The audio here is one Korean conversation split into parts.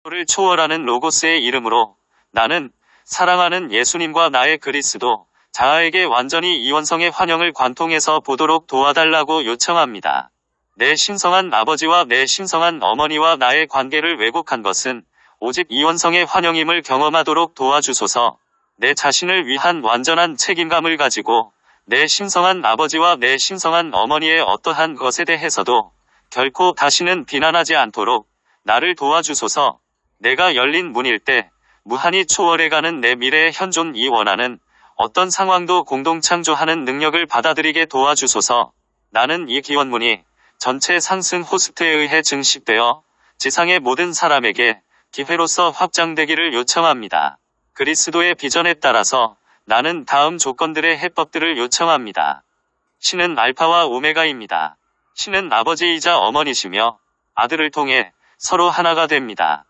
를 초월하는 로고스의 이름으로 나는 사랑하는 예수님과 나의 그리스도 자아에게 완전히 이원성의 환영을 관통해서 보도록 도와달라고 요청합니다. 내 신성한 아버지와 내 신성한 어머니와 나의 관계를 왜곡한 것은 오직 이원성의 환영임을 경험하도록 도와주소서. 내 자신을 위한 완전한 책임감을 가지고 내 신성한 아버지와 내 신성한 어머니의 어떠한 것에 대해서도 결코 다시는 비난하지 않도록 나를 도와주소서. 내가 열린 문일 때 무한히 초월해가는 내 미래의 현존이 원하는 어떤 상황도 공동 창조하는 능력을 받아들이게 도와주소서. 나는 이 기원문이 전체 상승 호스트에 의해 증식되어 지상의 모든 사람에게 기회로서 확장되기를 요청합니다. 그리스도의 비전에 따라서 나는 다음 조건들의 해법들을 요청합니다. 신은 알파와 오메가입니다. 신은 아버지이자 어머니시며 아들을 통해 서로 하나가 됩니다.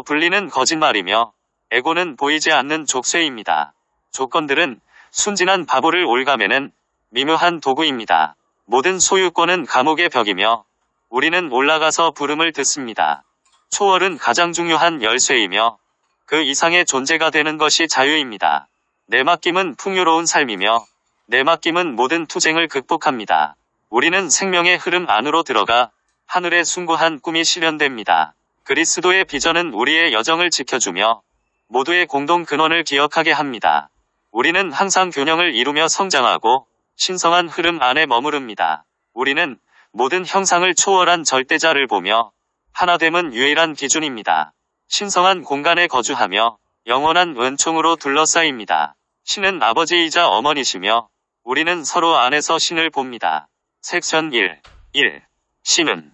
분리는 거짓말이며 에고는 보이지 않는 족쇄입니다. 조건들은 순진한 바보를 올가매는 미묘한 도구입니다. 모든 소유권은 감옥의 벽이며 우리는 올라가서 부름을 듣습니다. 초월은 가장 중요한 열쇠이며 그 이상의 존재가 되는 것이 자유입니다. 내 맡김은 풍요로운 삶이며 내 맡김은 모든 투쟁을 극복합니다. 우리는 생명의 흐름 안으로 들어가 하늘에 숭고한 꿈이 실현됩니다. 그리스도의 비전은 우리의 여정을 지켜주며 모두의 공동 근원을 기억하게 합니다. 우리는 항상 균형을 이루며 성장하고 신성한 흐름 안에 머무릅니다. 우리는 모든 형상을 초월한 절대자를 보며 하나됨은 유일한 기준입니다. 신성한 공간에 거주하며 영원한 은총으로 둘러싸입니다. 신은 아버지이자 어머니시며 우리는 서로 안에서 신을 봅니다. 섹션 1. 신은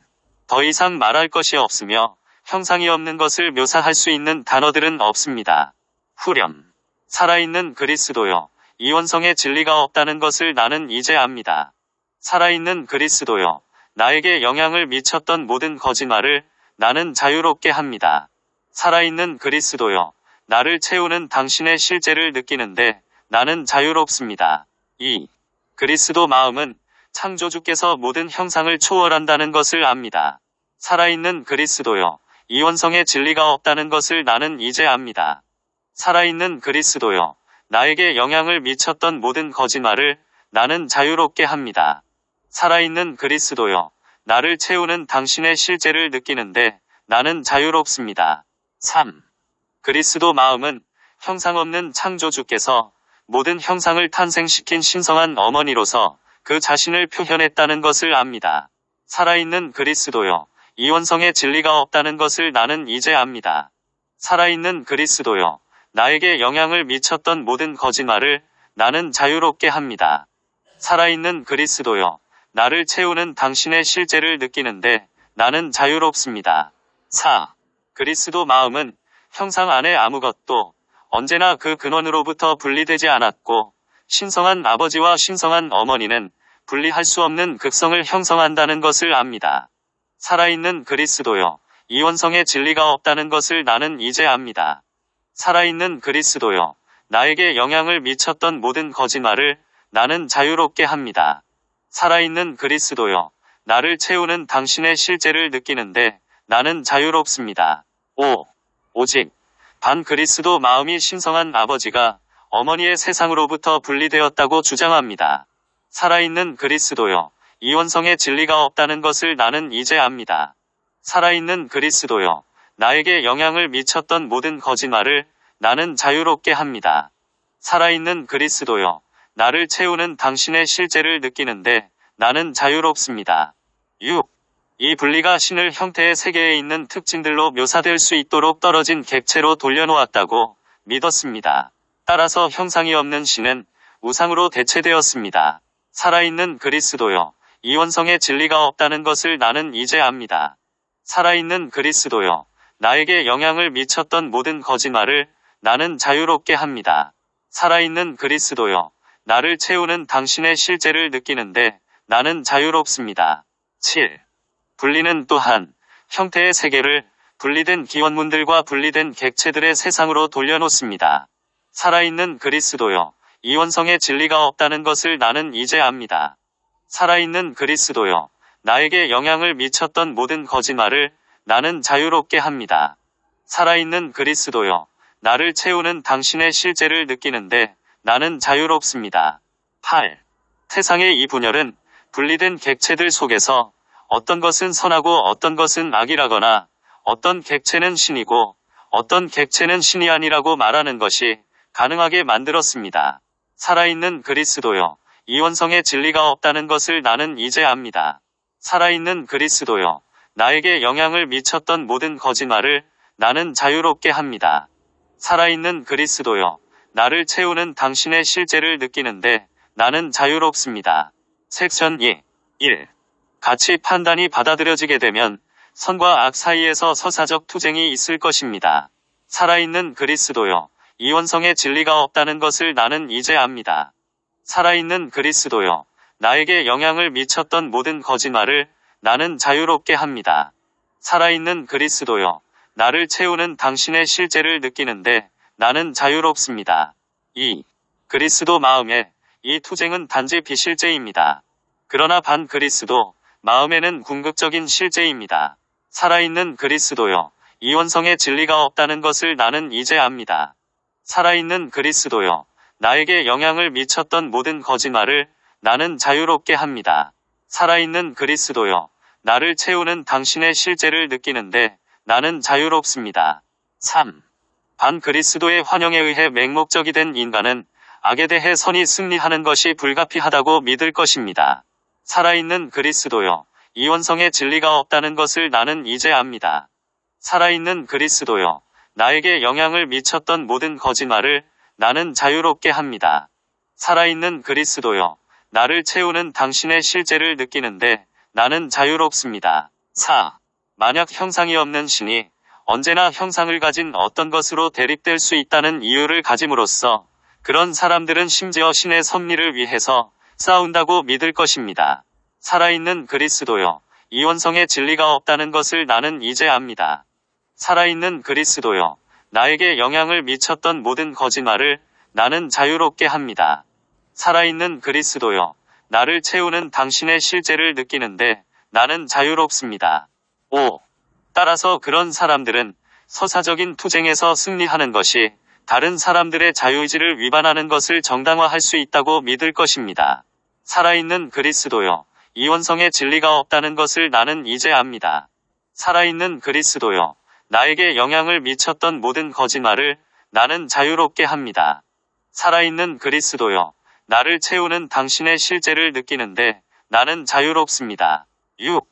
더 이상 말할 것이 없으며 형상이 없는 것을 묘사할 수 있는 단어들은 없습니다. 후렴. 살아있는 그리스도여. 이원성의 진리가 없다는 것을 나는 이제 압니다. 살아있는 그리스도여. 나에게 영향을 미쳤던 모든 거짓말을 나는 자유롭게 합니다. 살아있는 그리스도여. 나를 채우는 당신의 실제를 느끼는데 나는 자유롭습니다. 그리스도 마음은 창조주께서 모든 형상을 초월한다는 것을 압니다. 살아있는 그리스도여. 이원성의 진리가 없다는 것을 나는 이제 압니다. 살아있는 그리스도여. 나에게 영향을 미쳤던 모든 거짓말을 나는 자유롭게 합니다. 살아있는 그리스도여. 나를 채우는 당신의 실제를 느끼는데 나는 자유롭습니다. 3. 그리스도 마음은 형상 없는 창조주께서 모든 형상을 탄생시킨 신성한 어머니로서 그 자신을 표현했다는 것을 압니다. 살아있는 그리스도여. 이원성의 진리가 없다는 것을 나는 이제 압니다. 살아있는 그리스도여. 나에게 영향을 미쳤던 모든 거짓말을 나는 자유롭게 합니다. 살아있는 그리스도여. 나를 채우는 당신의 실제를 느끼는데 나는 자유롭습니다. 4. 그리스도 마음은 형상 안에 아무것도 언제나 그 근원으로부터 분리되지 않았고 신성한 아버지와 신성한 어머니는 분리할 수 없는 극성을 형성한다는 것을 압니다. 살아있는 그리스도여. 이원성의 진리가 없다는 것을 나는 이제 압니다. 살아있는 그리스도여. 나에게 영향을 미쳤던 모든 거짓말을 나는 자유롭게 합니다. 살아있는 그리스도여. 나를 채우는 당신의 실제를 느끼는데 나는 자유롭습니다. 오직 반그리스도 마음이 신성한 아버지가 어머니의 세상으로부터 분리되었다고 주장합니다. 살아있는 그리스도여. 이원성의 진리가 없다는 것을 나는 이제 압니다. 살아있는 그리스도여. 나에게 영향을 미쳤던 모든 거짓말을 나는 자유롭게 합니다. 살아있는 그리스도여. 나를 채우는 당신의 실제를 느끼는데 나는 자유롭습니다. 6. 이 분리가 신을 형태의 세계에 있는 특징들로 묘사될 수 있도록 떨어진 객체로 돌려놓았다고 믿었습니다. 따라서 형상이 없는 신은 우상으로 대체되었습니다. 살아있는 그리스도여. 이원성의 진리가 없다는 것을 나는 이제 압니다. 살아있는 그리스도여. 나에게 영향을 미쳤던 모든 거짓말을 나는 자유롭게 합니다. 살아있는 그리스도여. 나를 채우는 당신의 실제를 느끼는데 나는 자유롭습니다. 7. 분리는 또한 형태의 세계를 분리된 기원문들과 분리된 객체들의 세상으로 돌려놓습니다. 살아있는 그리스도여. 이원성의 진리가 없다는 것을 나는 이제 압니다. 살아있는 그리스도여. 나에게 영향을 미쳤던 모든 거짓말을 나는 자유롭게 합니다. 살아있는 그리스도여, 나를 채우는 당신의 실제를 느끼는데 나는 자유롭습니다. 8. 세상의 이 분열은 분리된 객체들 속에서 어떤 것은 선하고 어떤 것은 악이라거나 어떤 객체는 신이고 어떤 객체는 신이 아니라고 말하는 것이 가능하게 만들었습니다. 살아있는 그리스도여, 이원성의 진리가 없다는 것을 나는 이제 압니다. 살아있는 그리스도여, 나에게 영향을 미쳤던 모든 거짓말을 나는 자유롭게 합니다. 살아있는 그리스도여, 나를 채우는 당신의 실제를 느끼는데 나는 자유롭습니다. 섹션 2. 1. 가치 판단이 받아들여지게 되면 선과 악 사이에서 서사적 투쟁이 있을 것입니다. 살아있는 그리스도여, 이원성의 진리가 없다는 것을 나는 이제 압니다. 살아있는 그리스도여, 나에게 영향을 미쳤던 모든 거짓말을 나는 자유롭게 합니다. 살아있는 그리스도여, 나를 채우는 당신의 실제를 느끼는데 나는 자유롭습니다. 2. 그리스도 마음에 이 투쟁은 단지 비실제입니다. 그러나 반 그리스도 마음에는 궁극적인 실제입니다. 살아있는 그리스도여, 이원성의 진리가 없다는 것을 나는 이제 압니다. 살아있는 그리스도여, 나에게 영향을 미쳤던 모든 거짓말을 나는 자유롭게 합니다. 살아있는 그리스도여, 나를 채우는 당신의 실제를 느끼는데 나는 자유롭습니다. 3. 반 그리스도의 환영에 의해 맹목적이 된 인간은 악에 대해 선이 승리하는 것이 불가피하다고 믿을 것입니다. 살아있는 그리스도여, 이원성의 진리가 없다는 것을 나는 이제 압니다. 살아있는 그리스도여, 나에게 영향을 미쳤던 모든 거짓말을 나는 자유롭게 합니다. 살아있는 그리스도여, 나를 채우는 당신의 실제를 느끼는데 나는 자유롭습니다. 4. 만약 형상이 없는 신이 언제나 형상을 가진 어떤 것으로 대립될 수 있다는 이유를 가짐으로써 그런 사람들은 심지어 신의 섭리를 위해서 싸운다고 믿을 것입니다. 살아있는 그리스도여, 이원성의 진리가 없다는 것을 나는 이제 압니다. 살아있는 그리스도여, 나에게 영향을 미쳤던 모든 거짓말을 나는 자유롭게 합니다. 살아있는 그리스도여, 나를 채우는 당신의 실제를 느끼는데 나는 자유롭습니다. 5. 따라서 그런 사람들은 서사적인 투쟁에서 승리하는 것이 다른 사람들의 자유의지를 위반하는 것을 정당화할 수 있다고 믿을 것입니다. 살아있는 그리스도여, 이원성의 진리가 없다는 것을 나는 이제 압니다. 살아있는 그리스도여, 나에게 영향을 미쳤던 모든 거짓말을 나는 자유롭게 합니다. 살아있는 그리스도여, 나를 채우는 당신의 실제를 느끼는데 나는 자유롭습니다. 6.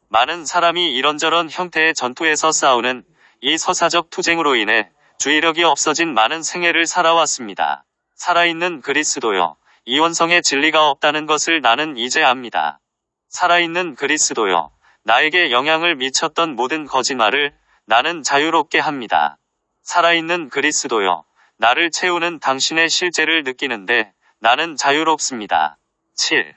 많은 사람이 이런저런 형태의 전투에서 싸우는 이 서사적 투쟁으로 인해 주의력이 없어진 많은 생애를 살아왔습니다. 살아있는 그리스도여, 이원성의 진리가 없다는 것을 나는 이제 압니다. 살아있는 그리스도여, 나에게 영향을 미쳤던 모든 거짓말을 나는 자유롭게 합니다. 살아있는 그리스도여, 나를 채우는 당신의 실제를 느끼는데 나는 자유롭습니다. 7.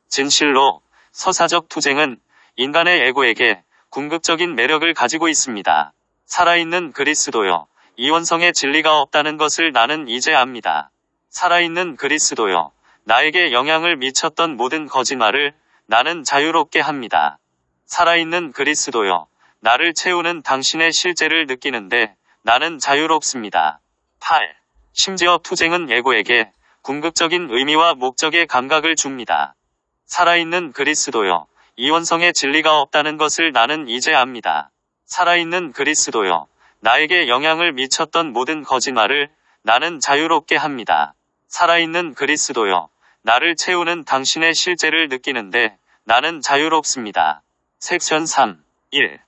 진실로 서사적 투쟁은 인간의 에고에게 궁극적인 매력을 가지고 있습니다. 살아있는 그리스도여, 이원성의 진리가 없다는 것을 나는 이제 압니다. 살아있는 그리스도여, 나에게 영향을 미쳤던 모든 거짓말을 나는 자유롭게 합니다. 살아있는 그리스도여, 나를 채우는 당신의 실제를 느끼는데 나는 자유롭습니다. 8. 심지어 투쟁은 에고에게 궁극적인 의미와 목적의 감각을 줍니다. 살아있는 그리스도여, 이원성의 진리가 없다는 것을 나는 이제 압니다. 살아있는 그리스도여, 나에게 영향을 미쳤던 모든 거짓말을 나는 자유롭게 합니다. 살아있는 그리스도여, 나를 채우는 당신의 실제를 느끼는데 나는 자유롭습니다. 섹션 3. 1.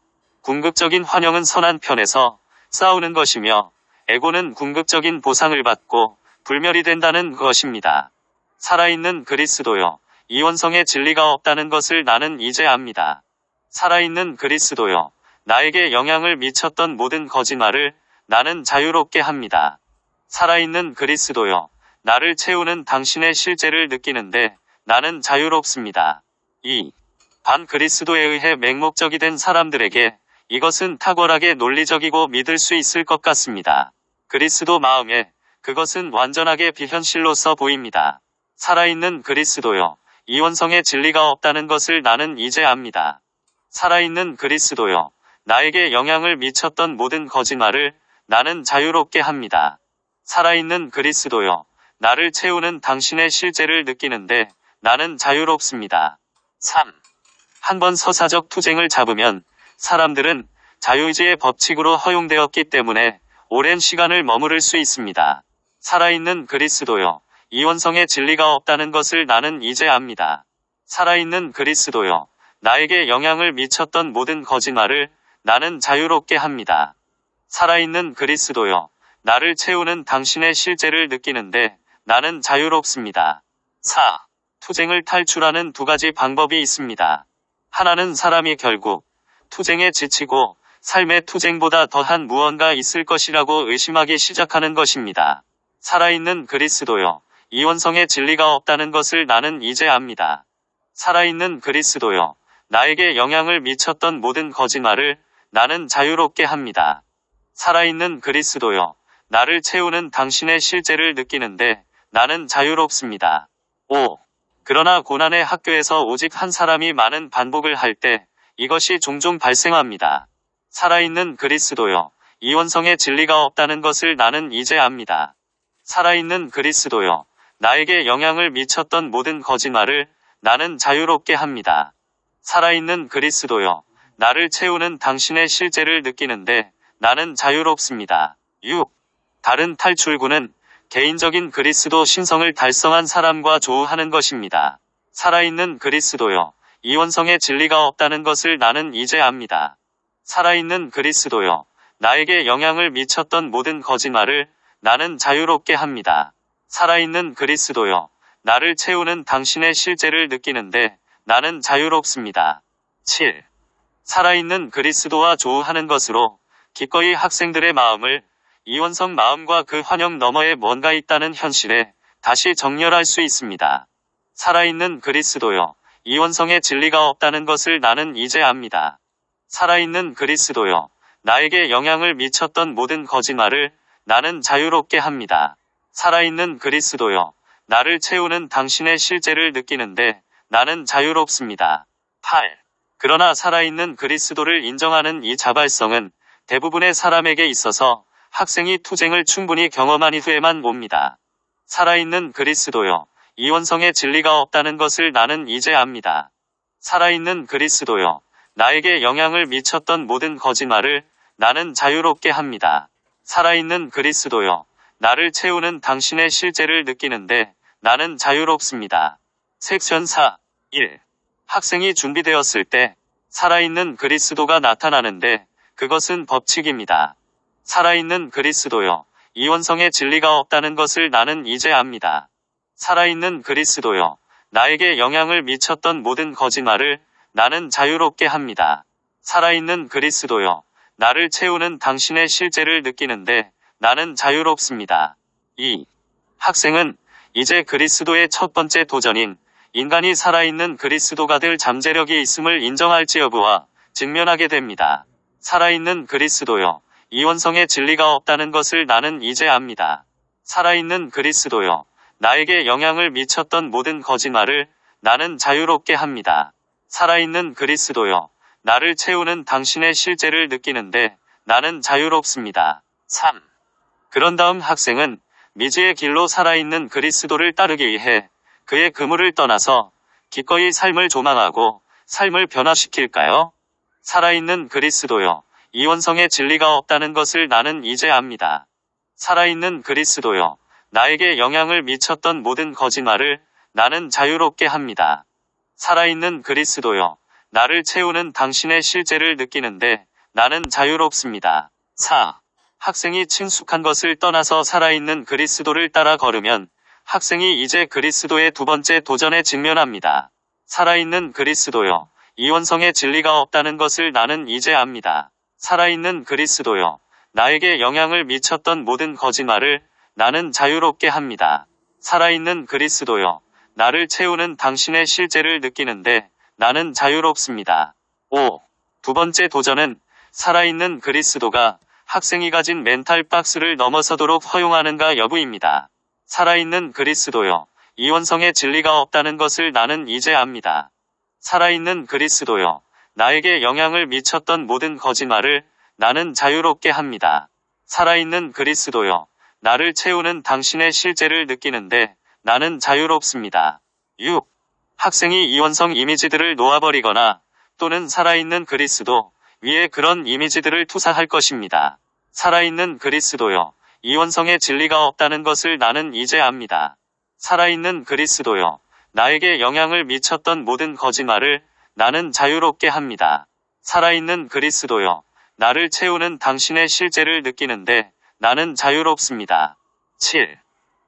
궁극적인 환영은 선한 편에서 싸우는 것이며 에고는 궁극적인 보상을 받고 불멸이 된다는 것입니다. 살아있는 그리스도여, 이원성의 진리가 없다는 것을 나는 이제 압니다. 살아있는 그리스도여, 나에게 영향을 미쳤던 모든 거짓말을 나는 자유롭게 합니다. 살아있는 그리스도여, 나를 채우는 당신의 실제를 느끼는데 나는 자유롭습니다. 2. 반 그리스도에 의해 맹목적이 된 사람들에게 이것은 탁월하게 논리적이고 믿을 수 있을 것 같습니다. 그리스도 마음에 그것은 완전하게 비현실로서 보입니다. 살아있는 그리스도여, 이원성의 진리가 없다는 것을 나는 이제 압니다. 살아있는 그리스도여, 나에게 영향을 미쳤던 모든 거짓말을 나는 자유롭게 합니다. 살아있는 그리스도여, 나를 채우는 당신의 실제를 느끼는데 나는 자유롭습니다. 3. 한 번 서사적 투쟁을 잡으면 사람들은 자유의지의 법칙으로 허용되었기 때문에 오랜 시간을 머무를 수 있습니다. 살아있는 그리스도여, 이원성의 진리가 없다는 것을 나는 이제 압니다. 살아있는 그리스도여, 나에게 영향을 미쳤던 모든 거짓말을 나는 자유롭게 합니다. 살아있는 그리스도여, 나를 채우는 당신의 실제를 느끼는데 나는 자유롭습니다. 4. 투쟁을 탈출하는 두 가지 방법이 있습니다. 하나는 사람이 결국 투쟁에 지치고 삶의 투쟁보다 더한 무언가 있을 것이라고 의심하기 시작하는 것입니다. 살아있는 그리스도여, 이원성의 진리가 없다는 것을 나는 이제 압니다. 살아있는 그리스도여, 나에게 영향을 미쳤던 모든 거짓말을 나는 자유롭게 합니다. 살아있는 그리스도여, 나를 채우는 당신의 실제를 느끼는데 나는 자유롭습니다. 5. 그러나 고난의 학교에서 오직 한 사람이 많은 반복을 할 때 이것이 종종 발생합니다. 살아있는 그리스도여, 이원성의 진리가 없다는 것을 나는 이제 압니다. 살아있는 그리스도여, 나에게 영향을 미쳤던 모든 거짓말을 나는 자유롭게 합니다. 살아있는 그리스도여, 나를 채우는 당신의 실제를 느끼는데 나는 자유롭습니다. 6. 다른 탈출구는 개인적인 그리스도 신성을 달성한 사람과 조우하는 것입니다. 살아있는 그리스도여, 이원성의 진리가 없다는 것을 나는 이제 압니다. 살아있는 그리스도여, 나에게 영향을 미쳤던 모든 거짓말을 나는 자유롭게 합니다. 살아있는 그리스도여, 나를 채우는 당신의 실제를 느끼는데 나는 자유롭습니다. 7. 살아있는 그리스도와 조우하는 것으로 기꺼이 학생들의 마음을 이원성 마음과 그 환영 너머에 뭔가 있다는 현실에 다시 정렬할 수 있습니다. 살아있는 그리스도여, 이원성의 진리가 없다는 것을 나는 이제 압니다. 살아있는 그리스도여, 나에게 영향을 미쳤던 모든 거짓말을 나는 자유롭게 합니다. 살아있는 그리스도여, 나를 채우는 당신의 실제를 느끼는데 나는 자유롭습니다. 8. 그러나 살아있는 그리스도를 인정하는 이 자발성은 대부분의 사람에게 있어서 학생이 투쟁을 충분히 경험한 이후에만 옵니다. 살아있는 그리스도여, 이원성의 진리가 없다는 것을 나는 이제 압니다. 살아있는 그리스도여, 나에게 영향을 미쳤던 모든 거짓말을 나는 자유롭게 합니다. 살아있는 그리스도여, 나를 채우는 당신의 실제를 느끼는데 나는 자유롭습니다. 섹션 4. 1. 학생이 준비되었을 때 살아있는 그리스도가 나타나는데 그것은 법칙입니다. 살아있는 그리스도여, 이원성의 진리가 없다는 것을 나는 이제 압니다. 살아있는 그리스도여, 나에게 영향을 미쳤던 모든 거짓말을 나는 자유롭게 합니다. 살아있는 그리스도여, 나를 채우는 당신의 실제를 느끼는데 나는 자유롭습니다. 2. 학생은 이제 그리스도의 첫 번째 도전인 인간이 살아있는 그리스도가 될 잠재력이 있음을 인정할지 여부와 직면하게 됩니다. 살아있는 그리스도여, 이원성의 진리가 없다는 것을 나는 이제 압니다. 살아있는 그리스도여, 나에게 영향을 미쳤던 모든 거짓말을 나는 자유롭게 합니다. 살아있는 그리스도여, 나를 채우는 당신의 실제를 느끼는데 나는 자유롭습니다. 3. 그런 다음 학생은 미지의 길로 살아있는 그리스도를 따르기 위해 그의 그물을 떠나서 기꺼이 삶을 조망하고 삶을 변화시킬까요? 살아있는 그리스도여, 이원성의 진리가 없다는 것을 나는 이제 압니다. 살아있는 그리스도여, 나에게 영향을 미쳤던 모든 거짓말을 나는 자유롭게 합니다. 살아있는 그리스도여, 나를 채우는 당신의 실제를 느끼는데 나는 자유롭습니다. 4. 학생이 친숙한 것을 떠나서 살아있는 그리스도를 따라 걸으면 학생이 이제 그리스도의 두 번째 도전에 직면합니다. 살아있는 그리스도여, 이원성의 진리가 없다는 것을 나는 이제 압니다. 살아있는 그리스도여, 나에게 영향을 미쳤던 모든 거짓말을 나는 자유롭게 합니다. 살아있는 그리스도여, 나를 채우는 당신의 실제를 느끼는데 나는 자유롭습니다. 5. 두 번째 도전은 살아있는 그리스도가 학생이 가진 멘탈 박스를 넘어서도록 허용하는가 여부입니다. 살아있는 그리스도여, 이원성의 진리가 없다는 것을 나는 이제 압니다. 살아있는 그리스도여, 나에게 영향을 미쳤던 모든 거짓말을 나는 자유롭게 합니다. 살아있는 그리스도여, 나를 채우는 당신의 실제를 느끼는데 나는 자유롭습니다. 6. 학생이 이원성 이미지들을 놓아버리거나 또는 살아있는 그리스도 위에 그런 이미지들을 투사할 것입니다. 살아있는 그리스도여, 이원성의 진리가 없다는 것을 나는 이제 압니다. 살아있는 그리스도여, 나에게 영향을 미쳤던 모든 거짓말을 나는 자유롭게 합니다. 살아있는 그리스도여, 나를 채우는 당신의 실제를 느끼는데 나는 자유롭습니다. 7.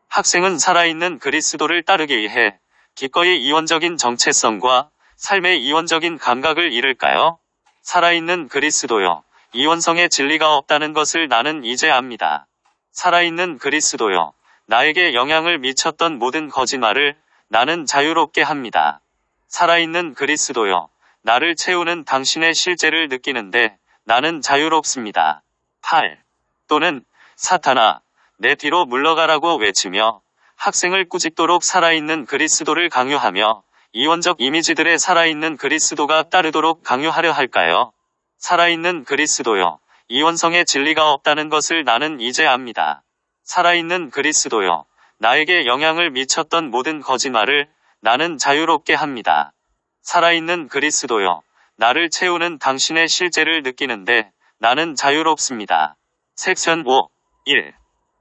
학생은 살아있는 그리스도를 따르기 위해 기꺼이 이원적인 정체성과 삶의 이원적인 감각을 잃을까요? 살아있는 그리스도여, 이원성의 진리가 없다는 것을 나는 이제 압니다. 살아있는 그리스도여, 나에게 영향을 미쳤던 모든 거짓말을 나는 자유롭게 합니다. 살아있는 그리스도여, 나를 채우는 당신의 실제를 느끼는데 나는 자유롭습니다. 8. 또는 사탄아, 내 뒤로 물러가라고 외치며 학생을 꾸짖도록 살아있는 그리스도를 강요하며 이원적 이미지들의 살아있는 그리스도가 따르도록 강요하려 할까요? 살아있는 그리스도여, 이원성의 진리가 없다는 것을 나는 이제 압니다. 살아있는 그리스도여, 나에게 영향을 미쳤던 모든 거짓말을 나는 자유롭게 합니다. 살아있는 그리스도여, 나를 채우는 당신의 실제를 느끼는데 나는 자유롭습니다. 섹션 5. 1.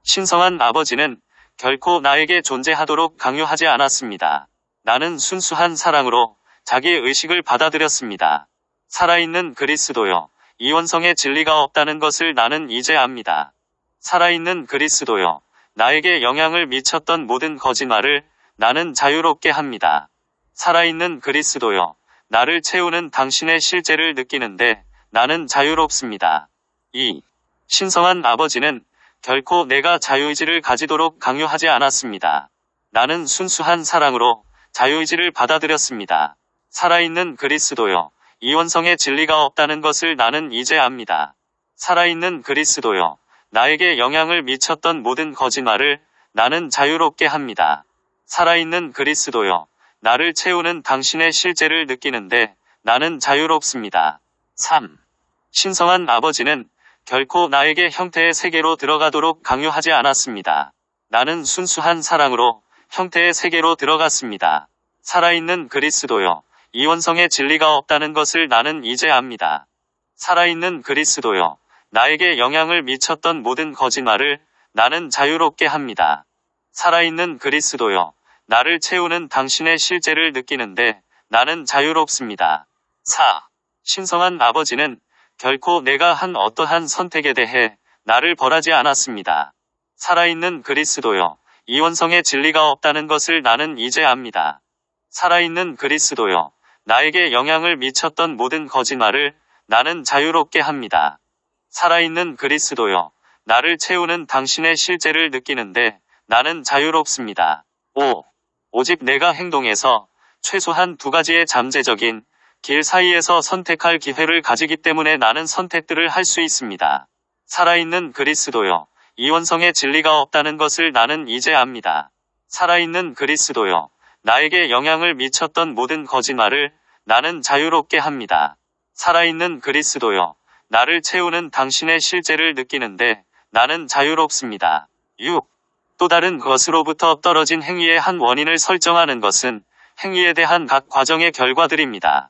신성한 아버지는 결코 나에게 존재하도록 강요하지 않았습니다. 나는 순수한 사랑으로 자기 의식을 받아들였습니다. 살아있는 그리스도여, 이원성의 진리가 없다는 것을 나는 이제 압니다. 살아있는 그리스도여, 나에게 영향을 미쳤던 모든 거짓말을 나는 자유롭게 합니다. 살아있는 그리스도여, 나를 채우는 당신의 실제를 느끼는데 나는 자유롭습니다. 2. 신성한 아버지는 결코 내가 자유의지를 가지도록 강요하지 않았습니다. 나는 순수한 사랑으로 자유의지를 받아들였습니다. 살아있는 그리스도여, 이원성의 진리가 없다는 것을 나는 이제 압니다. 살아있는 그리스도여, 나에게 영향을 미쳤던 모든 거짓말을 나는 자유롭게 합니다. 살아있는 그리스도여, 나를 채우는 당신의 실제를 느끼는데 나는 자유롭습니다. 3. 신성한 아버지는 결코 나에게 형태의 세계로 들어가도록 강요하지 않았습니다. 나는 순수한 사랑으로 형태의 세계로 들어갔습니다. 살아있는 그리스도여, 이원성의 진리가 없다는 것을 나는 이제 압니다. 살아있는 그리스도여, 나에게 영향을 미쳤던 모든 거짓말을 나는 자유롭게 합니다. 살아있는 그리스도여, 나를 채우는 당신의 실제를 느끼는데 나는 자유롭습니다. 4. 신성한 아버지는 결코 내가 한 어떠한 선택에 대해 나를 벌하지 않았습니다. 살아있는 그리스도여, 이원성의 진리가 없다는 것을 나는 이제 압니다. 살아있는 그리스도여, 나에게 영향을 미쳤던 모든 거짓말을 나는 자유롭게 합니다. 살아있는 그리스도여, 나를 채우는 당신의 실제를 느끼는데 나는 자유롭습니다. 5. 오직 내가 행동해서 최소한 두 가지의 잠재적인 길 사이에서 선택할 기회를 가지기 때문에 나는 선택들을 할 수 있습니다. 살아있는 그리스도여, 이원성의 진리가 없다는 것을 나는 이제 압니다. 살아있는 그리스도여, 나에게 영향을 미쳤던 모든 거짓말을 나는 자유롭게 합니다. 살아있는 그리스도여, 나를 채우는 당신의 실제를 느끼는데 나는 자유롭습니다. 6. 또 다른 것으로부터 떨어진 행위의 한 원인을 설정하는 것은 행위에 대한 각 과정의 결과들입니다.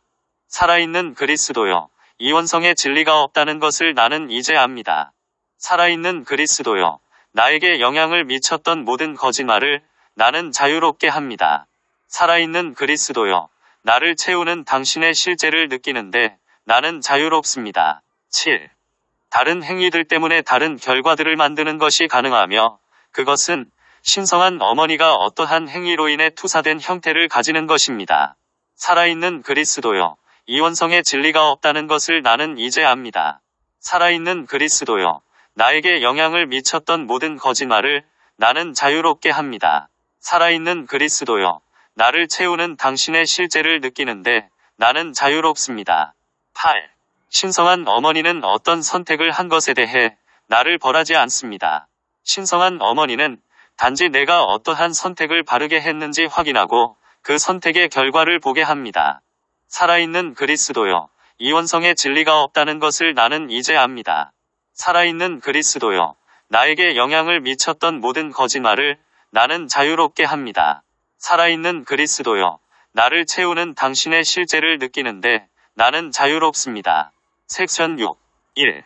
살아있는 그리스도여, 이원성의 진리가 없다는 것을 나는 이제 압니다. 살아있는 그리스도여, 나에게 영향을 미쳤던 모든 거짓말을 나는 자유롭게 합니다. 살아있는 그리스도여, 나를 채우는 당신의 실제를 느끼는데 나는 자유롭습니다. 7. 다른 행위들 때문에 다른 결과들을 만드는 것이 가능하며 그것은 신성한 어머니가 어떠한 행위로 인해 투사된 형태를 가지는 것입니다. 살아있는 그리스도여, 이원성의 진리가 없다는 것을 나는 이제 압니다. 살아있는 그리스도여, 나에게 영향을 미쳤던 모든 거짓말을 나는 자유롭게 합니다. 살아있는 그리스도여, 나를 채우는 당신의 실제를 느끼는데 나는 자유롭습니다. 8. 신성한 어머니는 어떤 선택을 한 것에 대해 나를 벌하지 않습니다. 신성한 어머니는 단지 내가 어떠한 선택을 바르게 했는지 확인하고 그 선택의 결과를 보게 합니다. 살아있는 그리스도여, 이원성의 진리가 없다는 것을 나는 이제 압니다. 살아있는 그리스도여, 나에게 영향을 미쳤던 모든 거짓말을 나는 자유롭게 합니다. 살아있는 그리스도여, 나를 채우는 당신의 실제를 느끼는데 나는 자유롭습니다. 섹션 6. 1.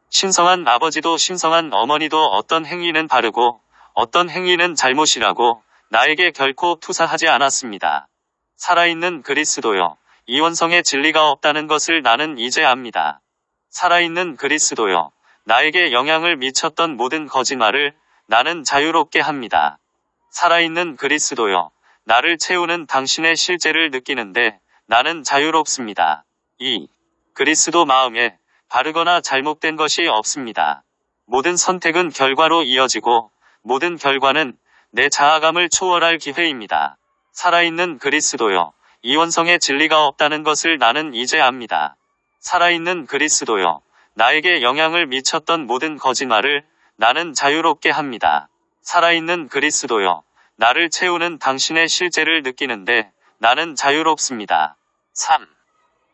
신성한 아버지도 신성한 어머니도 어떤 행위는 바르고 어떤 행위는 잘못이라고 나에게 결코 투사하지 않았습니다. 살아있는 그리스도여, 이원성의 진리가 없다는 것을 나는 이제 압니다. 살아있는 그리스도여, 나에게 영향을 미쳤던 모든 거짓말을 나는 자유롭게 합니다. 살아있는 그리스도여, 나를 채우는 당신의 실제를 느끼는데 나는 자유롭습니다. 2. 그리스도 마음에 바르거나 잘못된 것이 없습니다. 모든 선택은 결과로 이어지고 모든 결과는 내 자아감을 초월할 기회입니다. 살아있는 그리스도여, 이원성의 진리가 없다는 것을 나는 이제 압니다. 살아있는 그리스도여, 나에게 영향을 미쳤던 모든 거짓말을 나는 자유롭게 합니다. 살아있는 그리스도여, 나를 채우는 당신의 실제를 느끼는데 나는 자유롭습니다. 3.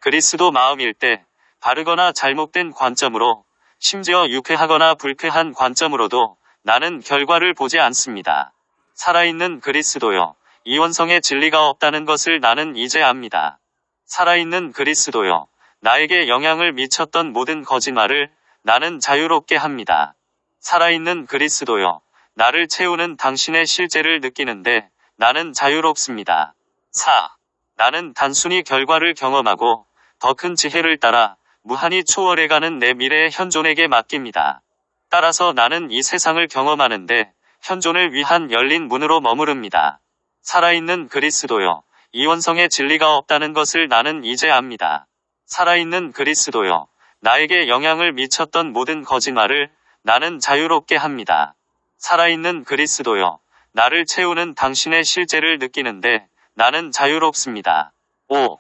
그리스도 마음일 때 바르거나 잘못된 관점으로, 심지어 유쾌하거나 불쾌한 관점으로도 나는 결과를 보지 않습니다. 살아있는 그리스도여, 이원성의 진리가 없다는 것을 나는 이제 압니다. 살아있는 그리스도여, 나에게 영향을 미쳤던 모든 거짓말을 나는 자유롭게 합니다. 살아있는 그리스도여, 나를 채우는 당신의 실제를 느끼는데 나는 자유롭습니다. 4. 나는 단순히 결과를 경험하고 더 큰 지혜를 따라 무한히 초월해가는 내 미래의 현존에게 맡깁니다. 따라서 나는 이 세상을 경험하는데 현존을 위한 열린 문으로 머무릅니다. 살아있는 그리스도여, 이원성의 진리가 없다는 것을 나는 이제 압니다. 살아있는 그리스도여, 나에게 영향을 미쳤던 모든 거짓말을 나는 자유롭게 합니다. 살아있는 그리스도여, 나를 채우는 당신의 실제를 느끼는데 나는 자유롭습니다. 5.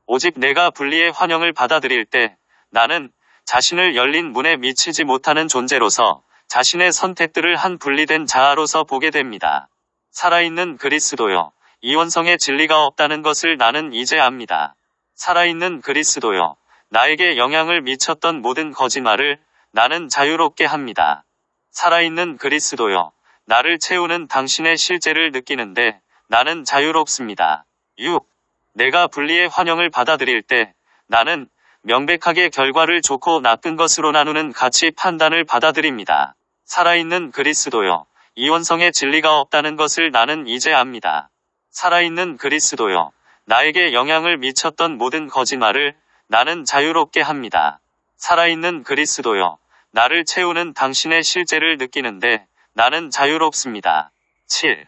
오직 내가 분리의 환영을 받아들일 때 나는 자신을 열린 문에 미치지 못하는 존재로서 자신의 선택들을 한 분리된 자아로서 보게 됩니다. 살아있는 그리스도여, 이원성의 진리가 없다는 것을 나는 이제 압니다. 살아있는 그리스도여, 나에게 영향을 미쳤던 모든 거짓말을 나는 자유롭게 합니다. 살아있는 그리스도여, 나를 채우는 당신의 실제를 느끼는데 나는 자유롭습니다. 6. 내가 분리의 환영을 받아들일 때 나는 명백하게 결과를 좋고 나쁜 것으로 나누는 가치 판단을 받아들입니다. 살아있는 그리스도여, 이원성의 진리가 없다는 것을 나는 이제 압니다. 살아있는 그리스도여, 나에게 영향을 미쳤던 모든 거짓말을 나는 자유롭게 합니다. 살아있는 그리스도여, 나를 채우는 당신의 실제를 느끼는데 나는 자유롭습니다. 7.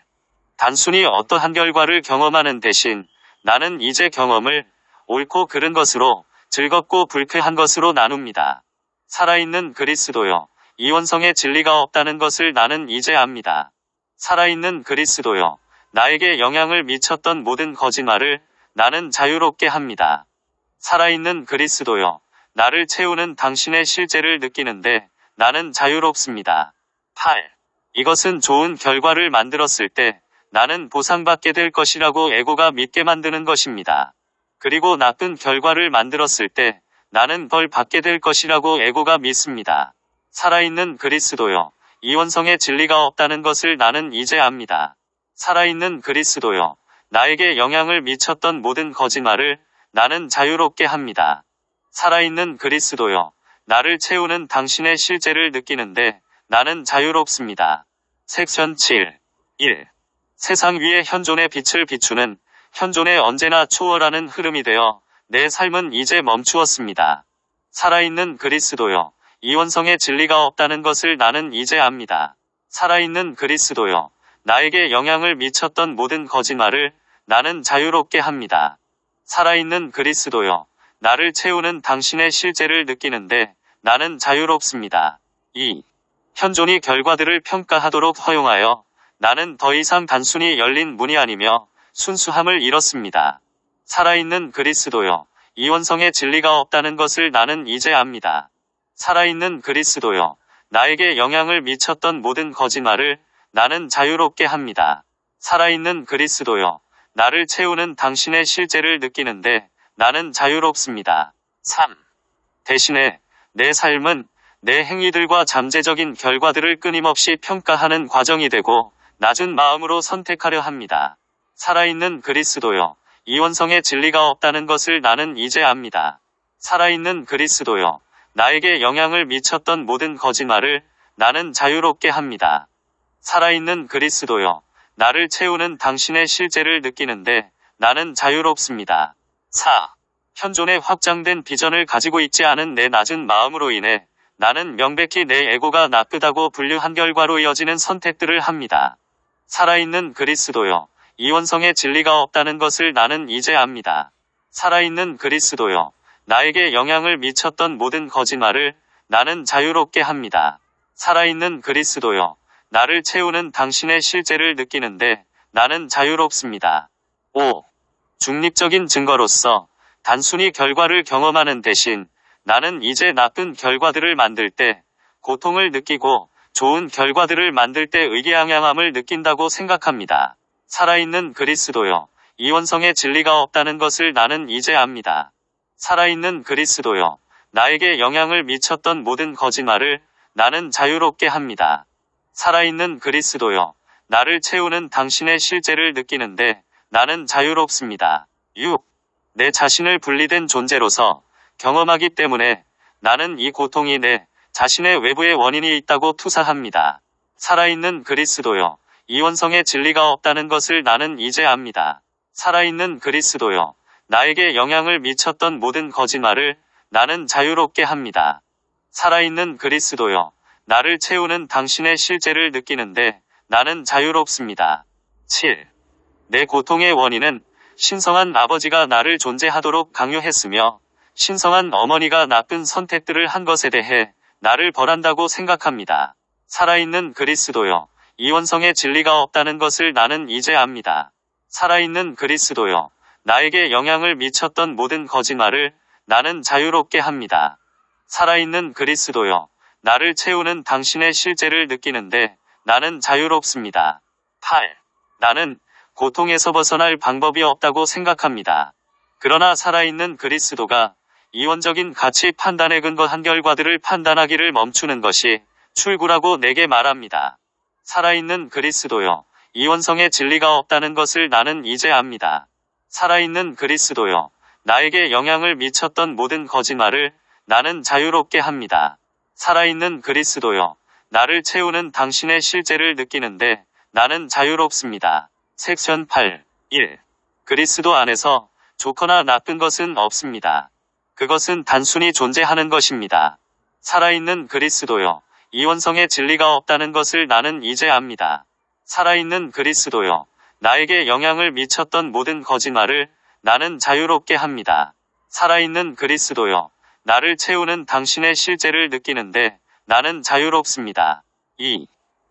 단순히 어떠한 결과를 경험하는 대신 나는 이제 경험을 옳고 그른 것으로, 즐겁고 불쾌한 것으로 나눕니다. 살아있는 그리스도여, 이원성의 진리가 없다는 것을 나는 이제 압니다. 살아있는 그리스도여, 나에게 영향을 미쳤던 모든 거짓말을 나는 자유롭게 합니다. 살아있는 그리스도여, 나를 채우는 당신의 실제를 느끼는데 나는 자유롭습니다. 8. 이것은 좋은 결과를 만들었을 때 나는 보상받게 될 것이라고 에고가 믿게 만드는 것입니다. 그리고 나쁜 결과를 만들었을 때 나는 벌 받게 될 것이라고 에고가 믿습니다. 살아있는 그리스도여, 이원성의 진리가 없다는 것을 나는 이제 압니다. 살아있는 그리스도여, 나에게 영향을 미쳤던 모든 거짓말을 나는 자유롭게 합니다. 살아있는 그리스도여, 나를 채우는 당신의 실제를 느끼는데 나는 자유롭습니다. 섹션 7. 1. 세상 위에 현존의 빛을 비추는, 현존에 언제나 초월하는 흐름이 되어 내 삶은 이제 멈추었습니다. 살아있는 그리스도여, 이원성의 진리가 없다는 것을 나는 이제 압니다. 살아있는 그리스도여, 나에게 영향을 미쳤던 모든 거짓말을 나는 자유롭게 합니다. 살아있는 그리스도여, 나를 채우는 당신의 실제를 느끼는데 나는 자유롭습니다. 2. 현존이 결과들을 평가하도록 허용하여 나는 더 이상 단순히 열린 문이 아니며 순수함을 잃었습니다. 살아있는 그리스도여, 이원성의 진리가 없다는 것을 나는 이제 압니다. 살아있는 그리스도여, 나에게 영향을 미쳤던 모든 거짓말을 나는 자유롭게 합니다. 살아있는 그리스도여, 나를 채우는 당신의 실제를 느끼는데 나는 자유롭습니다. 3. 대신에 내 삶은 내 행위들과 잠재적인 결과들을 끊임없이 평가하는 과정이 되고 낮은 마음으로 선택하려 합니다. 살아있는 그리스도여, 이원성의 진리가 없다는 것을 나는 이제 압니다. 살아있는 그리스도여, 나에게 영향을 미쳤던 모든 거짓말을 나는 자유롭게 합니다. 살아있는 그리스도여, 나를 채우는 당신의 실제를 느끼는데 나는 자유롭습니다. 4. 현존에 확장된 비전을 가지고 있지 않은 내 낮은 마음으로 인해 나는 명백히 내 에고가 나쁘다고 분류한 결과로 이어지는 선택들을 합니다. 살아있는 그리스도여, 이원성의 진리가 없다는 것을 나는 이제 압니다. 살아있는 그리스도여, 나에게 영향을 미쳤던 모든 거짓말을 나는 자유롭게 합니다. 살아있는 그리스도여, 나를 채우는 당신의 실제를 느끼는데 나는 자유롭습니다. 5. 중립적인 증거로서 단순히 결과를 경험하는 대신 나는 이제 나쁜 결과들을 만들 때 고통을 느끼고 좋은 결과들을 만들 때 의기양양함을 느낀다고 생각합니다. 살아있는 그리스도여, 이원성의 진리가 없다는 것을 나는 이제 압니다. 살아있는 그리스도여, 나에게 영향을 미쳤던 모든 거짓말을 나는 자유롭게 합니다. 살아있는 그리스도여, 나를 채우는 당신의 실제를 느끼는데 나는 자유롭습니다. 6. 내 자신을 분리된 존재로서 경험하기 때문에 나는 이 고통이 내 자신의 외부의 원인이 있다고 투사합니다. 살아있는 그리스도여, 이원성의 진리가 없다는 것을 나는 이제 압니다. 살아있는 그리스도여, 나에게 영향을 미쳤던 모든 거짓말을 나는 자유롭게 합니다. 살아있는 그리스도여, 나를 채우는 당신의 실제를 느끼는데 나는 자유롭습니다. 7. 내 고통의 원인은 신성한 아버지가 나를 존재하도록 강요했으며 신성한 어머니가 나쁜 선택들을 한 것에 대해 나를 벌한다고 생각합니다. 살아있는 그리스도여, 이원성의 진리가 없다는 것을 나는 이제 압니다. 살아있는 그리스도여, 나에게 영향을 미쳤던 모든 거짓말을 나는 자유롭게 합니다. 살아있는 그리스도여, 나를 채우는 당신의 실제를 느끼는데 나는 자유롭습니다. 8. 나는 고통에서 벗어날 방법이 없다고 생각합니다. 그러나 살아있는 그리스도가 이원적인 가치 판단에 근거한 결과들을 판단하기를 멈추는 것이 출구라고 내게 말합니다. 살아있는 그리스도여, 이원성의 진리가 없다는 것을 나는 이제 압니다. 살아있는 그리스도여, 나에게 영향을 미쳤던 모든 거짓말을 나는 자유롭게 합니다. 살아있는 그리스도여, 나를 채우는 당신의 실제를 느끼는데 나는 자유롭습니다. 섹션 8. 1. 그리스도 안에서 좋거나 나쁜 것은 없습니다. 그것은 단순히 존재하는 것입니다. 살아있는 그리스도여, 이원성의 진리가 없다는 것을 나는 이제 압니다. 살아있는 그리스도여, 나에게 영향을 미쳤던 모든 거짓말을 나는 자유롭게 합니다. 살아있는 그리스도여, 나를 채우는 당신의 실제를 느끼는데 나는 자유롭습니다. 2.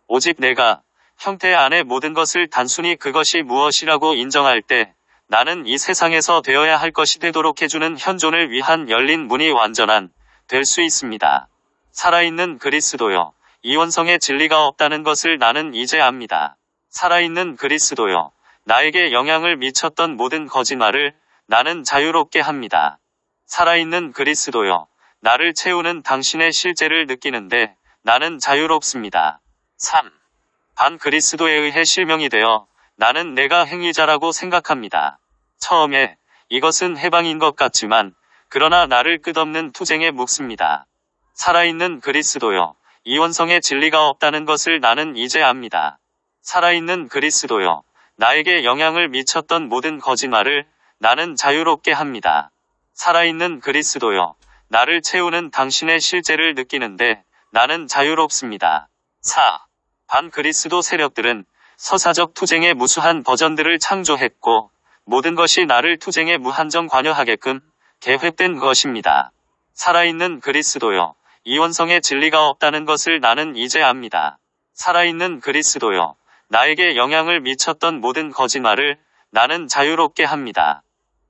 오직 내가 형태 안의 모든 것을 단순히 그것이 무엇이라고 인정할 때 나는 이 세상에서 되어야 할 것이 되도록 해주는 현존을 위한 열린 문이 완전한 될 수 있습니다. 살아있는 그리스도여, 이원성의 진리가 없다는 것을 나는 이제 압니다. 살아있는 그리스도여, 나에게 영향을 미쳤던 모든 거짓말을 나는 자유롭게 합니다. 살아있는 그리스도여, 나를 채우는 당신의 실제를 느끼는데 나는 자유롭습니다. 3. 반 그리스도에 의해 실명이 되어 나는 내가 행위자라고 생각합니다. 처음에 이것은 해방인 것 같지만 그러나 나를 끝없는 투쟁에 묵습니다. 살아있는 그리스도여, 이원성의 진리가 없다는 것을 나는 이제 압니다. 살아있는 그리스도여, 나에게 영향을 미쳤던 모든 거짓말을 나는 자유롭게 합니다. 살아있는 그리스도여, 나를 채우는 당신의 실제를 느끼는데 나는 자유롭습니다. 4. 반 그리스도 세력들은 서사적 투쟁의 무수한 버전들을 창조했고 모든 것이 나를 투쟁에 무한정 관여하게끔 계획된 것입니다. 살아있는 그리스도여, 이원성의 진리가 없다는 것을 나는 이제 압니다. 살아있는 그리스도여, 나에게 영향을 미쳤던 모든 거짓말을 나는 자유롭게 합니다.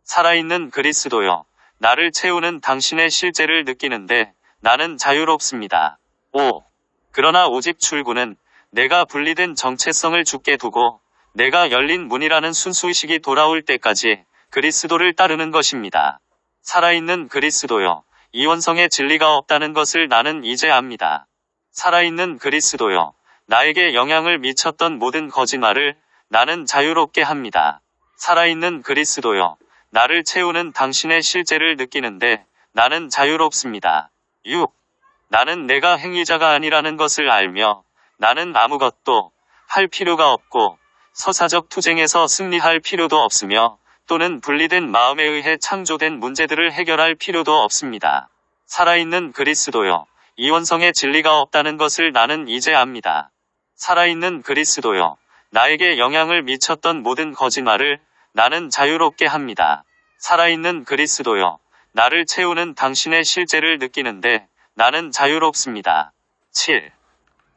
살아있는 그리스도여, 나를 채우는 당신의 실제를 느끼는데 나는 자유롭습니다. 5. 그러나 오직 출구는 내가 분리된 정체성을 죽게 두고 내가 열린 문이라는 순수의식이 돌아올 때까지 그리스도를 따르는 것입니다. 살아있는 그리스도여, 이원성의 진리가 없다는 것을 나는 이제 압니다. 살아있는 그리스도여, 나에게 영향을 미쳤던 모든 거짓말을 나는 자유롭게 합니다. 살아있는 그리스도여, 나를 채우는 당신의 실제를 느끼는데 나는 자유롭습니다. 6. 나는 내가 행위자가 아니라는 것을 알며 나는 아무것도 할 필요가 없고 서사적 투쟁에서 승리할 필요도 없으며 또는 분리된 마음에 의해 창조된 문제들을 해결할 필요도 없습니다. 살아있는 그리스도여, 이원성의 진리가 없다는 것을 나는 이제 압니다. 살아있는 그리스도여, 나에게 영향을 미쳤던 모든 거짓말을 나는 자유롭게 합니다. 살아있는 그리스도여, 나를 채우는 당신의 실제를 느끼는데 나는 자유롭습니다. 7.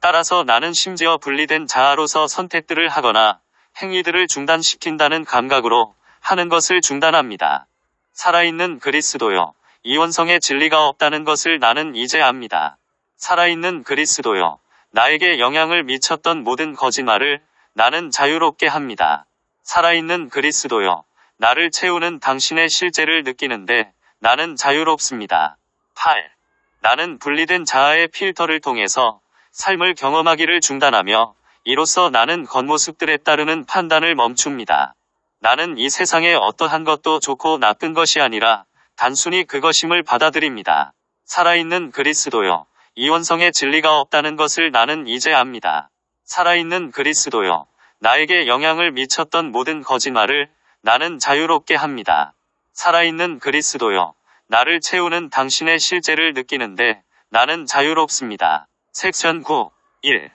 따라서 나는 심지어 분리된 자아로서 선택들을 하거나 행위들을 중단시킨다는 감각으로 하는 것을 중단합니다. 살아있는 그리스도여, 이원성의 진리가 없다는 것을 나는 이제 압니다. 살아있는 그리스도여, 나에게 영향을 미쳤던 모든 거짓말을 나는 자유롭게 합니다. 살아있는 그리스도여, 나를 채우는 당신의 실제를 느끼는데 나는 자유롭습니다. 8. 나는 분리된 자아의 필터를 통해서 삶을 경험하기를 중단하며 이로써 나는 겉모습들에 따르는 판단을 멈춥니다. 나는 이 세상의 어떠한 것도 좋고 나쁜 것이 아니라 단순히 그것임을 받아들입니다. 살아있는 그리스도여, 이원성의 진리가 없다는 것을 나는 이제 압니다. 살아있는 그리스도여, 나에게 영향을 미쳤던 모든 거짓말을 나는 자유롭게 합니다. 살아있는 그리스도여, 나를 채우는 당신의 실제를 느끼는데 나는 자유롭습니다. 섹션 9. 1.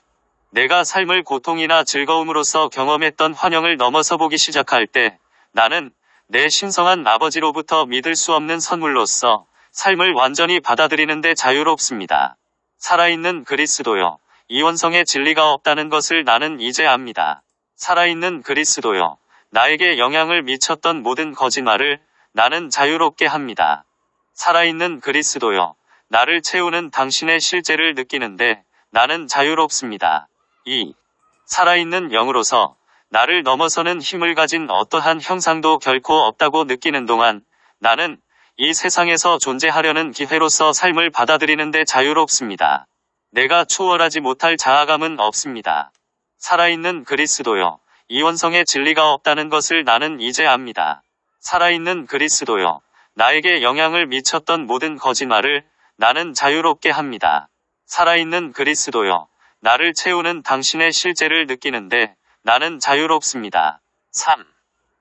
내가 삶을 고통이나 즐거움으로써 경험했던 환영을 넘어서 보기 시작할 때 나는 내 신성한 아버지로부터 믿을 수 없는 선물로서 삶을 완전히 받아들이는데 자유롭습니다. 살아있는 그리스도여, 이원성의 진리가 없다는 것을 나는 이제 압니다. 살아있는 그리스도여, 나에게 영향을 미쳤던 모든 거짓말을 나는 자유롭게 합니다. 살아있는 그리스도여, 나를 채우는 당신의 실제를 느끼는데 나는 자유롭습니다. 2. 살아있는 영으로서 나를 넘어서는 힘을 가진 어떠한 형상도 결코 없다고 느끼는 동안 나는 이 세상에서 존재하려는 기회로서 삶을 받아들이는데 자유롭습니다. 내가 초월하지 못할 자아감은 없습니다. 살아있는 그리스도여, 이원성의 진리가 없다는 것을 나는 이제 압니다. 살아있는 그리스도여, 나에게 영향을 미쳤던 모든 거짓말을 나는 자유롭게 합니다. 살아있는 그리스도여, 나를 채우는 당신의 실제를 느끼는데 나는 자유롭습니다. 3.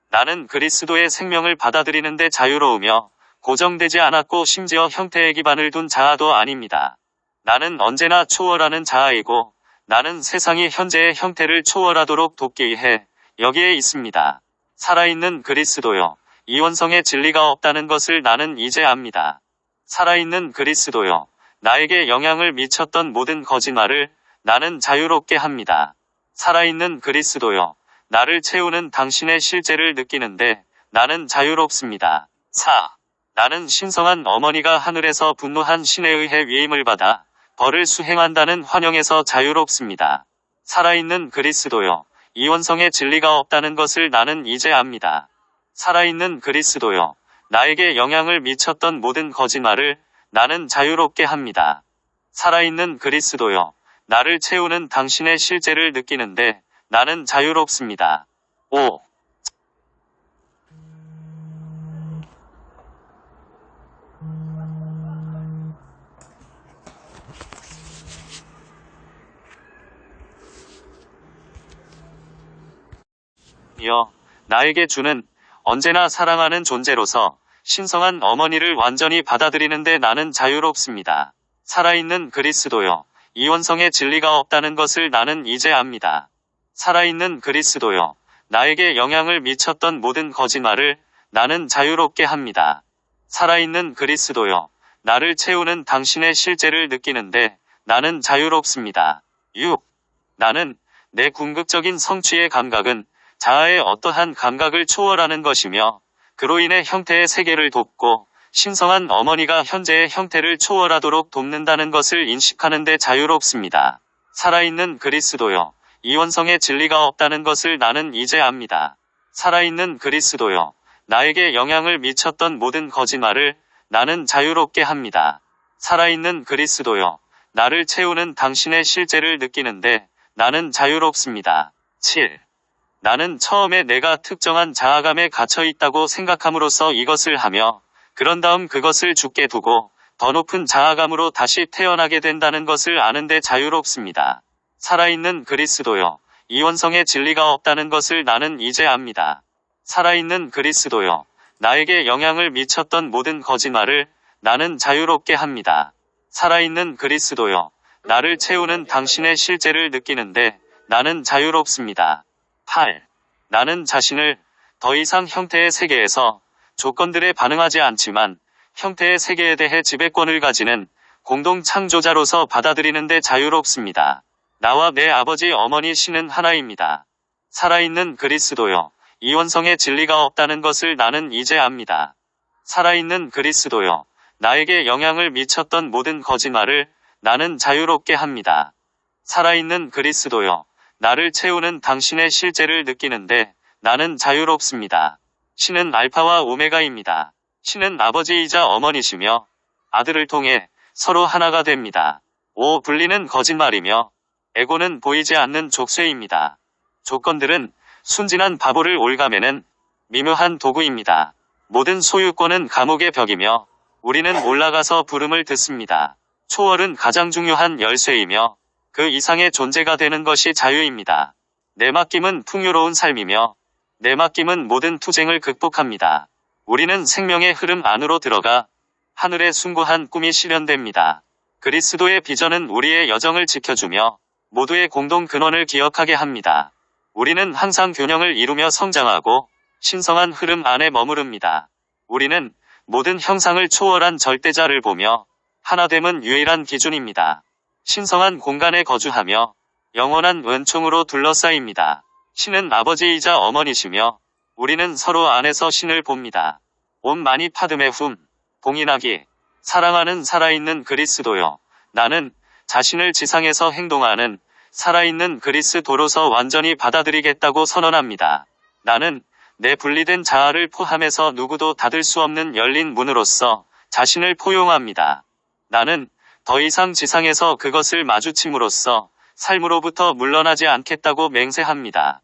나는 그리스도의 생명을 받아들이는데 자유로우며 고정되지 않았고 심지어 형태의 기반을 둔 자아도 아닙니다. 나는 언제나 초월하는 자아이고 나는 세상이 현재의 형태를 초월하도록 돕기 위해 여기에 있습니다. 살아있는 그리스도여, 이원성의 진리가 없다는 것을 나는 이제 압니다. 살아있는 그리스도여, 나에게 영향을 미쳤던 모든 거짓말을 나는 자유롭게 합니다. 살아있는 그리스도여, 나를 채우는 당신의 실제를 느끼는데 나는 자유롭습니다. 4. 나는 신성한 어머니가 하늘에서 분노한 신에 의해 위임을 받아 벌을 수행한다는 환영에서 자유롭습니다. 살아있는 그리스도여, 이원성의 진리가 없다는 것을 나는 이제 압니다. 살아있는 그리스도여, 나에게 영향을 미쳤던 모든 거짓말을 나는 자유롭게 합니다. 살아있는 그리스도여, 나를 채우는 당신의 실제를 느끼는데 나는 자유롭습니다. 5. 여, 나에게 주는 언제나 사랑하는 존재로서 신성한 어머니를 완전히 받아들이는데 나는 자유롭습니다. 살아있는 그리스도여, 이원성의 진리가 없다는 것을 나는 이제 압니다. 살아있는 그리스도여, 나에게 영향을 미쳤던 모든 거짓말을 나는 자유롭게 합니다. 살아있는 그리스도여, 나를 채우는 당신의 실제를 느끼는데 나는 자유롭습니다. 6. 나는 내 궁극적인 성취의 감각은 자아의 어떠한 감각을 초월하는 것이며 그로 인해 형태의 세계를 돕고 신성한 어머니가 현재의 형태를 초월하도록 돕는다는 것을 인식하는 데 자유롭습니다. 살아있는 그리스도여, 이원성의 진리가 없다는 것을 나는 이제 압니다. 살아있는 그리스도여, 나에게 영향을 미쳤던 모든 거짓말을 나는 자유롭게 합니다. 살아있는 그리스도여, 나를 채우는 당신의 실제를 느끼는데 나는 자유롭습니다. 7. 나는 처음에 내가 특정한 자아감에 갇혀 있다고 생각함으로써 이것을 하며 그런 다음 그것을 죽게 두고 더 높은 자아감으로 다시 태어나게 된다는 것을 아는데 자유롭습니다. 살아있는 그리스도여, 이원성의 진리가 없다는 것을 나는 이제 압니다. 살아있는 그리스도여, 나에게 영향을 미쳤던 모든 거짓말을 나는 자유롭게 합니다. 살아있는 그리스도여, 나를 채우는 당신의 실제를 느끼는데 나는 자유롭습니다. 8. 나는 자신을 더 이상 형태의 세계에서 조건들에 반응하지 않지만 형태의 세계에 대해 지배권을 가지는 공동 창조자로서 받아들이는데 자유롭습니다. 나와 내 아버지 어머니 신은 하나입니다. 살아있는 그리스도여, 이원성의 진리가 없다는 것을 나는 이제 압니다. 살아있는 그리스도여, 나에게 영향을 미쳤던 모든 거짓말을 나는 자유롭게 합니다. 살아있는 그리스도여, 나를 채우는 당신의 실제를 느끼는데 나는 자유롭습니다. 신은 알파와 오메가입니다. 신은 아버지이자 어머니시며 아들을 통해 서로 하나가 됩니다. 5. 분리는 거짓말이며 에고는 보이지 않는 족쇄입니다. 조건들은 순진한 바보를 올가매는 미묘한 도구입니다. 모든 소유권은 감옥의 벽이며 우리는 올라가서 부름을 듣습니다. 초월은 가장 중요한 열쇠이며 그 이상의 존재가 되는 것이 자유입니다. 내맡김은 풍요로운 삶이며 내맡김은 모든 투쟁을 극복합니다. 우리는 생명의 흐름 안으로 들어가 하늘에 숭고한 꿈이 실현됩니다. 그리스도의 비전은 우리의 여정을 지켜주며 모두의 공동 근원을 기억하게 합니다. 우리는 항상 균형을 이루며 성장하고 신성한 흐름 안에 머무릅니다. 우리는 모든 형상을 초월한 절대자를 보며 하나됨은 유일한 기준입니다. 신성한 공간에 거주하며 영원한 은총으로 둘러싸입니다. 신은 아버지이자 어머니시며 우리는 서로 안에서 신을 봅니다. 온 많이 파듬의 훔, 봉인하기, 사랑하는 살아있는 그리스도여, 나는 자신을 지상에서 행동하는 살아있는 그리스도로서 완전히 받아들이겠다고 선언합니다. 나는 내 분리된 자아를 포함해서 누구도 닫을 수 없는 열린 문으로서 자신을 포용합니다. 나는 더 이상 지상에서 그것을 마주침으로써 삶으로부터 물러나지 않겠다고 맹세합니다.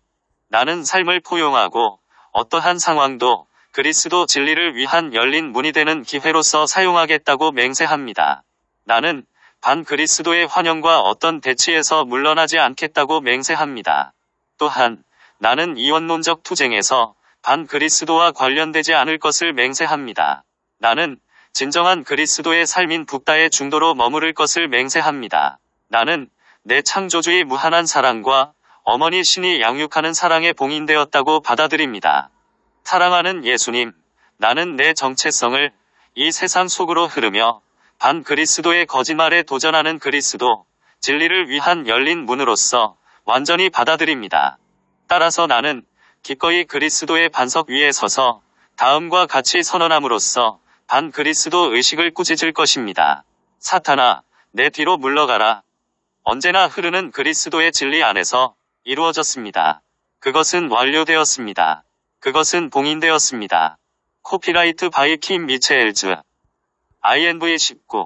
나는 삶을 포용하고 어떠한 상황도 그리스도 진리를 위한 열린 문이 되는 기회로서 사용하겠다고 맹세합니다. 나는 반그리스도의 환영과 어떤 대치에서 물러나지 않겠다고 맹세합니다. 또한 나는 이원론적 투쟁에서 반그리스도와 관련되지 않을 것을 맹세합니다. 나는 진정한 그리스도의 삶인 북다의 중도로 머무를 것을 맹세합니다. 나는 내 창조주의 무한한 사랑과 어머니 신이 양육하는 사랑에 봉인되었다고 받아들입니다. 사랑하는 예수님, 나는 내 정체성을 이 세상 속으로 흐르며 반그리스도의 거짓말에 도전하는 그리스도, 진리를 위한 열린 문으로서 완전히 받아들입니다. 따라서 나는 기꺼이 그리스도의 반석 위에 서서 다음과 같이 선언함으로써 반그리스도 의식을 꾸짖을 것입니다. 사탄아, 내 뒤로 물러가라. 언제나 흐르는 그리스도의 진리 안에서 이루어졌습니다. 그것은 완료되었습니다. 그것은 봉인되었습니다. 코피라이트 바이 킴 미체엘즈 INV19